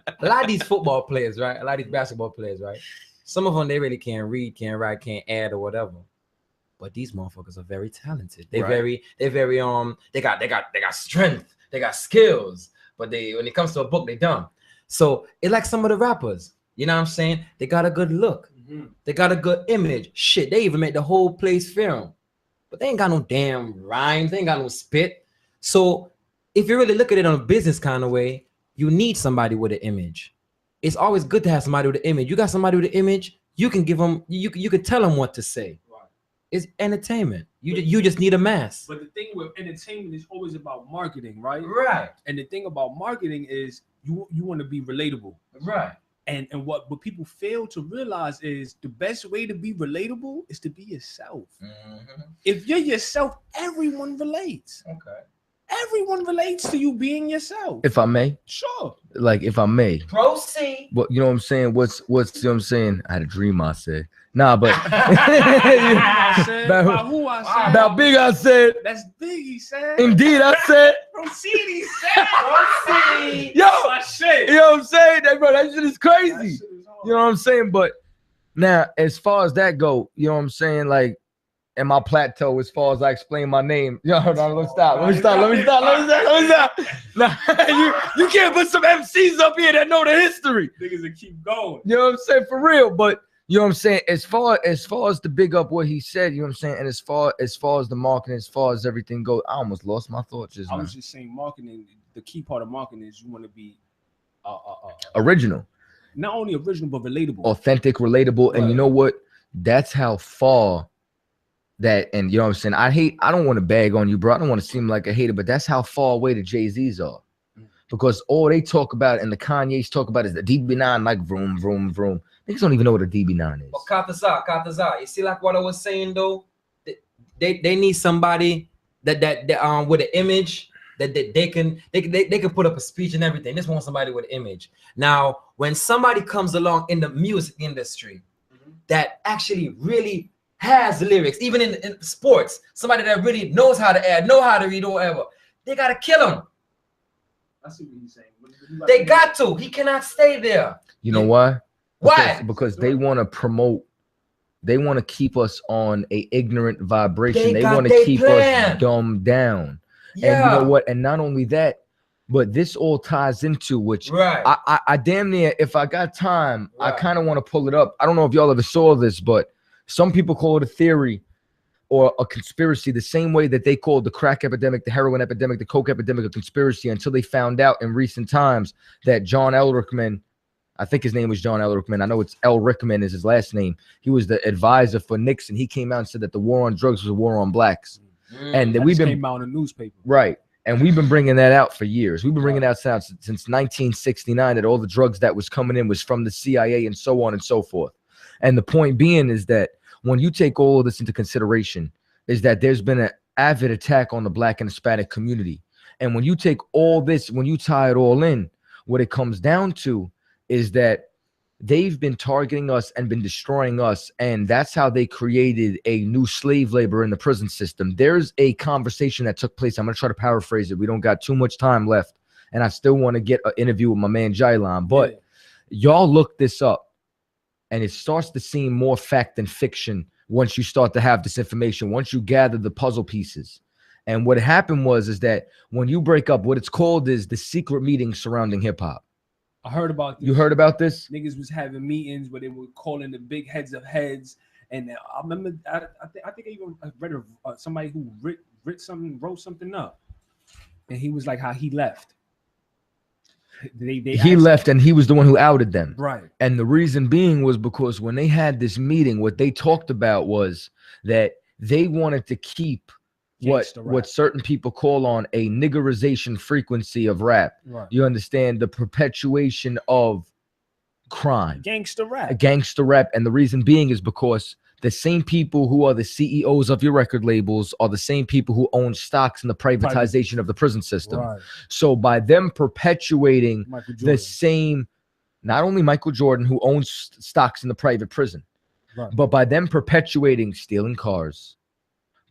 a lot of these football players, right? A lot of these basketball players, right? Some of them, they really can't read, can't write, can't add or whatever. But these motherfuckers are very talented. They're very, they got strength, they got skills. But when it comes to a book, they dumb. So it's like some of the rappers, you know what I'm saying? They got a good look. They got a good image. Shit, they even made the whole place film. But they ain't got no damn rhymes. They ain't got no spit. So if you really look at it on a business kind of way, you need somebody with an image. It's always good to have somebody with an image. You got somebody with an image, you can give them, you can tell them what to say. Right. It's entertainment. You just need a mask. But the thing with entertainment is always about marketing, right? Right. And the thing about marketing is you want to be relatable. Right. And what people fail to realize is the best way to be relatable is to be yourself. If you're yourself, everyone relates. Okay. Everyone relates to you being yourself. If I may. Sure. Like, if I may. Proceed. Well, you know what I'm saying? What's you know what I'm saying? I had a dream, I said. Nah, but about who I said. About Big, I said. That's Big, he said. Indeed, I said. Proceed, he said. Proceed. Yo, my shit. You know what I'm saying? That shit is crazy. That shit is hard. You know what I'm saying? But now, as far as that go, you know what I'm saying? Like, and my plateau, as far as I explain my name. Yo, hold on, let's stop. Let me stop. Nah, you can't put some MCs up here that know the history. Niggas that keep going. You know what I'm saying? For real. But you know what I'm saying? As far as to big up what he said, you know what I'm saying? And as far as the marketing, as far as everything goes, I almost lost my thoughts just now. I was just saying marketing, the key part of marketing is you want to be original. Not only original, but relatable. Authentic, relatable. Right. And you know what? That's how far that, and you know what I'm saying? I don't want to bag on you, bro. I don't want to seem like a hater, but that's how far away the Jay-Z's are. Because all they talk about and the Kanye's talk about is the DB9, like vroom, vroom, vroom. Niggas don't even know what a DB9 is. But Kataza. You see, like what I was saying though, they need somebody that with an image that they can put up a speech and everything. They just want somebody with an image. Now, when somebody comes along in the music industry that actually really has lyrics, even in sports, somebody that really knows how to add, know how to read or whatever, they gotta kill him. I see what he's saying. They got to. He cannot stay there. You know why? Why? Because they want to promote. They want to keep us on a ignorant vibration. They want to keep us dumbed down. Yeah. And you know what? And not only that, but this all ties into which I damn near, if I got time, I kind of want to pull it up. I don't know if y'all ever saw this, but some people call it a theory or a conspiracy, the same way that they called the crack epidemic, the heroin epidemic, the coke epidemic a conspiracy, until they found out in recent times that John L. Rickman, I think his name was John L. Rickman, I know it's L. Rickman is his last name, he was the advisor for Nixon. He came out and said that the war on drugs was a war on blacks. And that came out in the newspaper. Right. And we've been bringing that out for years. We've been bringing that out since 1969, that all the drugs that was coming in was from the CIA and so on and so forth. And the point being is that when you take all of this into consideration, is that there's been an avid attack on the Black and Hispanic community. And when you take all this, when you tie it all in, what it comes down to is that they've been targeting us and been destroying us. And that's how they created a new slave labor in the prison system. There's a conversation that took place. I'm going to try to paraphrase it. We don't got too much time left. And I still want to get an interview with my man Jailan. But y'all look this up. And it starts to seem more fact than fiction once you start to have this information, once you gather the puzzle pieces. And what happened is that when you break up, what it's called is the secret meeting surrounding hip hop. I heard about this. You heard about this? Niggas was having meetings where they were calling the big heads of heads. And I remember, I think I even read somebody who wrote something up. And he was like how he left. He left and he was the one who outed them. Right. And the reason being was because when they had this meeting, what they talked about was that they wanted to keep what certain people call on a niggerization frequency of rap. Right. You understand? The perpetuation of crime. Gangster rap. Gangster rap. And the reason being is because the same people who are the CEOs of your record labels are the same people who own stocks in the privatization of the prison system. Right. So by them perpetuating the same, not only Michael Jordan, who owns stocks in the private prison, but by them perpetuating stealing cars,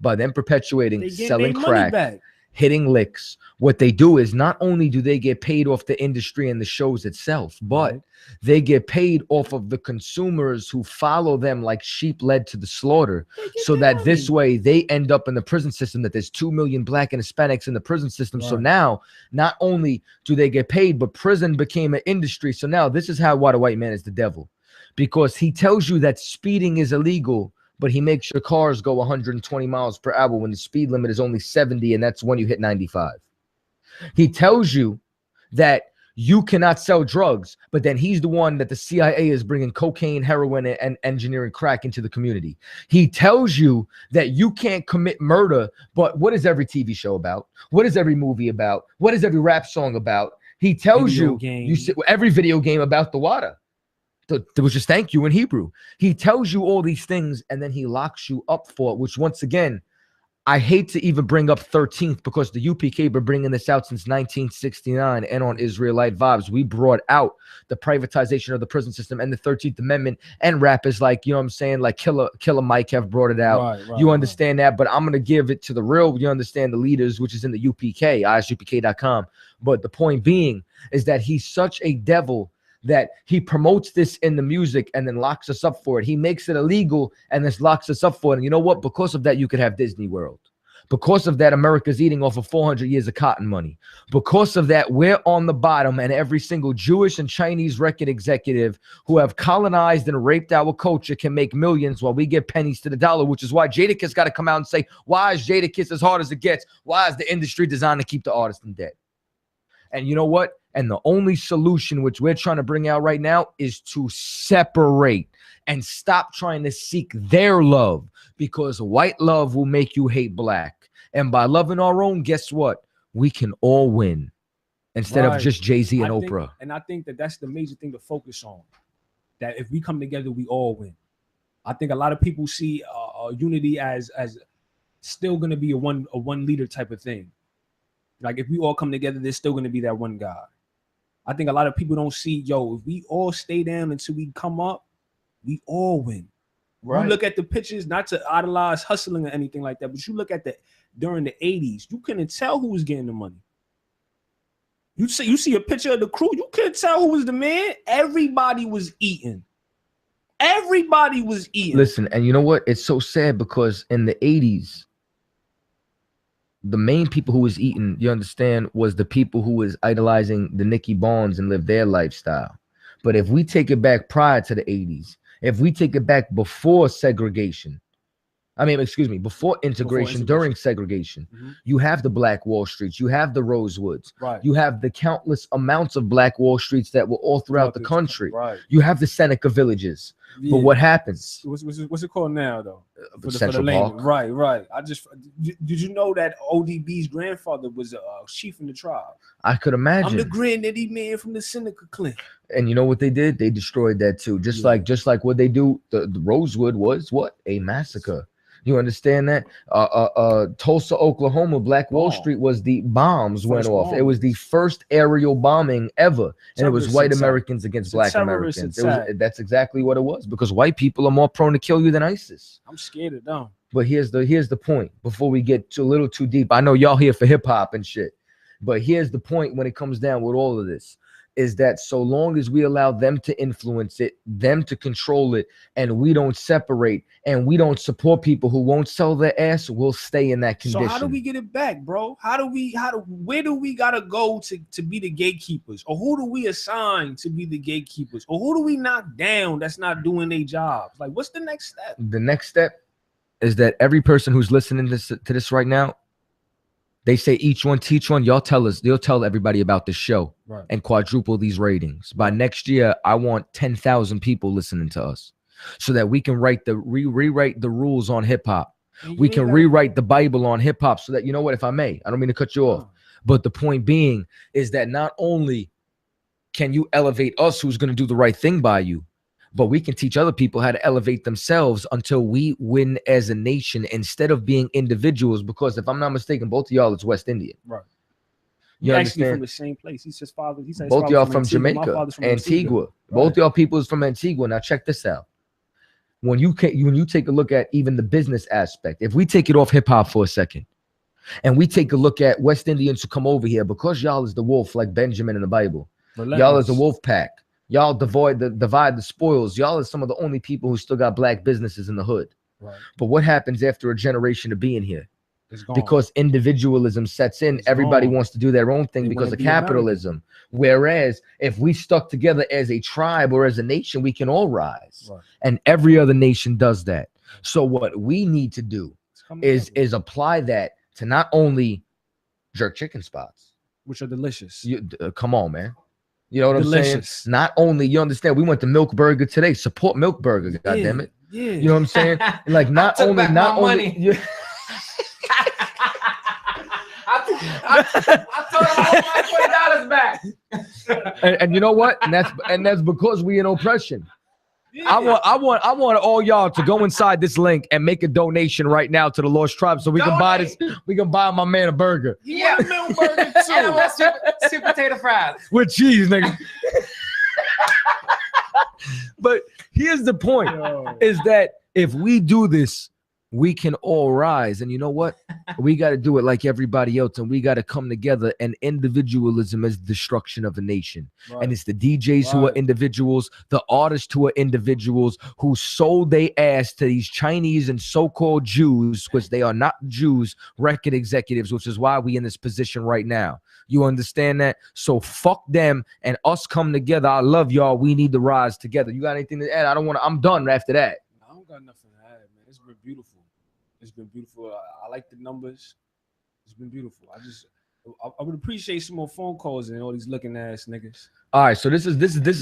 by them perpetuating selling crack, hitting licks. What they do is not only do they get paid off the industry and the shows itself, but they get paid off of the consumers who follow them like sheep led to the slaughter, so that this way they end up in the prison system, that there's 2 million Black and Hispanics in the prison system. So now not only do they get paid, but prison became an industry. So now this is why the white man is the devil, because he tells you that speeding is illegal, but he makes your cars go 120 miles per hour when the speed limit is only 70, and that's when you hit 95. He tells you that you cannot sell drugs, but then he's the one that the CIA is bringing cocaine, heroin, and engineering crack into the community. He tells you that you can't commit murder, but what is every TV show about? What is every movie about? What is every rap song about? He tells you every video game about the water. There was just thank you in Hebrew. He tells you all these things, and then he locks you up for it, which once again, I hate to even bring up 13th, because the UPK been bringing this out since 1969, and on Israelite Vibes, we brought out the privatization of the prison system and the 13th Amendment, and rappers like, you know what I'm saying, like Killer Mike have brought it out. You understand that, but I'm going to give it to the real, you understand, the leaders, which is in the UPK, isupk.com. But the point being is that he's such a devil that he promotes this in the music and then locks us up for it. He makes it illegal and then locks us up for it. And you know what? Because of that, you could have Disney World. Because of that, America's eating off of 400 years of cotton money. Because of that, we're on the bottom, and every single Jewish and Chinese record executive who have colonized and raped our culture can make millions while we get pennies to the dollar, which is why Jadakiss got to come out and say, why is Jadakiss as hard as it gets? Why is the industry designed to keep the artist in debt? And you know what? And the only solution which we're trying to bring out right now is to separate and stop trying to seek their love, because white love will make you hate black. And by loving our own, guess what? We can all win instead of just Jay-Z and Oprah. And I think that that's the major thing to focus on, that if we come together, we all win. I think a lot of people see unity as still going to be a one leader type of thing. Like if we all come together, there's still going to be that one guy. I think a lot of people don't see, if we all stay down until we come up, we all win. You look at the pictures, not to idolize hustling or anything like that, but you look at during the 80s, you couldn't tell who was getting the money. You see a picture of the crew, you couldn't tell who was the man. Everybody was eating. Everybody was eating. Listen, and you know what? It's so sad, because in the 80s, the main people who was eating, you understand, was the people who was idolizing the Nicky Barnes and lived their lifestyle. But if we take it back prior to the 80s, if we take it back before segregation, before integration, during segregation, you have the Black Wall Streets, you have the Rosewoods, you have the countless amounts of Black Wall Streets that were all throughout the country. You have the Seneca villages. But what happens? What's it called now, though? Central Park. Right. Did you know that ODB's grandfather was a chief in the tribe? I could imagine. I'm the granddaddy man from the Seneca clan. And you know what they did? They destroyed that too. Just like what they do. The Rosewood was what? A massacre. You understand that? Tulsa, Oklahoma, Black Wall Street was the bombs went off. It was the first aerial bombing ever, and it was white Americans against Black Americans. That's exactly what it was, because white people are more prone to kill you than ISIS. I'm scared of them. But here's the point. Before we get a little too deep, I know y'all here for hip hop and shit, but here's the point when it comes down with all of this. Is that so long as we allow them to influence it, them to control it, and we don't separate and we don't support people who won't sell their ass, we'll stay in that condition. So how do we get it back, bro? Where do we gotta go to be the gatekeepers? Or who do we assign to be the gatekeepers? Or who do we knock down that's not doing their jobs? Like, what's the next step? The next step is that every person who's listening to this right now, they say each one teach one. Y'all they'll tell everybody about this show and quadruple these ratings. By next year, I want 10,000 people listening to us, so that we can rewrite the rules on hip hop. We can rewrite the Bible on hip hop, so that, you know what, if I may, I don't mean to cut you off, but the point being is that not only can you elevate us who's going to do the right thing by you, but we can teach other people how to elevate themselves until we win as a nation instead of being individuals. Because if I'm not mistaken, both of y'all is West Indian. Right. You actually from the same place. He says father. He says both y'all from Jamaica, Antigua. Both y'all people is from Antigua. Now check this out. When you take a look at even the business aspect, if we take it off hip hop for a second, and we take a look at West Indians who come over here, because y'all is the wolf like Benjamin in the Bible. Y'all is the wolf pack. Y'all divide the spoils. Y'all is some of the only people who still got black businesses in the hood. Right. But what happens after a generation of being here? Because individualism sets in, everybody wants to do their own thing because of capitalism. Whereas if we stuck together as a tribe or as a nation, we can all rise. Right. And every other nation does that. So what we need to do is apply that to not only jerk chicken spots, which are delicious. Come on, man. You know what I'm saying? Not only, you understand, we went to Milk Burger today. Support Milk Burger, goddamn it. Yeah. You know what I'm saying? Like not only I told him I want $20 back. And you know what? And that's because we in oppression. Yeah. I want all y'all to go inside this link and make a donation right now to the Lost Tribe so we can buy this. We can buy my man a burger. Yeah, a Milk Burger too. And I want sweet potato fries with cheese, nigga. But here's the point: is that if we do this, we can all rise. And you know what? We got to do it like everybody else, and we got to come together. And individualism is destruction of a nation. Right. And it's the DJs who are individuals, the artists who are individuals, who sold their ass to these Chinese and so-called Jews, which they are not Jews, record executives, which is why we in this position right now. You understand that? So fuck them and us come together. I love y'all. We need to rise together. You got anything to add? I'm done after that. I don't got nothing to add, man. It's been beautiful. It's been beautiful. I like the numbers. It's been beautiful. I would appreciate some more phone calls and all these looking ass niggas. All right, so this is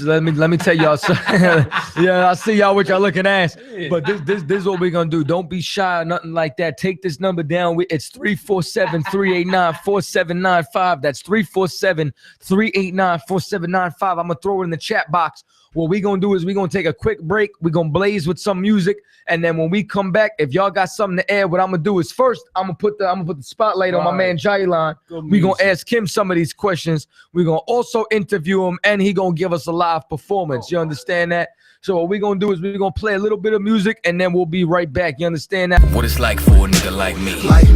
let me tell y'all. So, yeah, I see y'all with y'all looking ass. Yeah. But this is what we're gonna do. Don't be shy or nothing like that. Take this number down. It's 347-389-4795. That's 347-389-4795. I'm gonna throw it in the chat box. What we gonna do is we gonna take a quick break. We're gonna blaze with some music, and then when we come back, if y'all got something to add, what I'm gonna do is first I'm gonna put the spotlight on my man Jailan. We gonna ask him some of these questions. We're gonna also interview him, and he gonna give us a live performance. You understand that? So what we gonna do is we're gonna play a little bit of music, and then we'll be right back. You understand that? What it's like for a nigga like me. Lightly.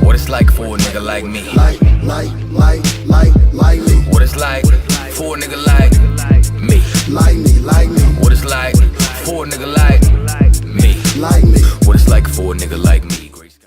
What it's like for a nigga like me. Lightly. What it's like for a nigga like me. Lightly. What it's like for a nigga like me. Lightly. What it's like for a nigga like me.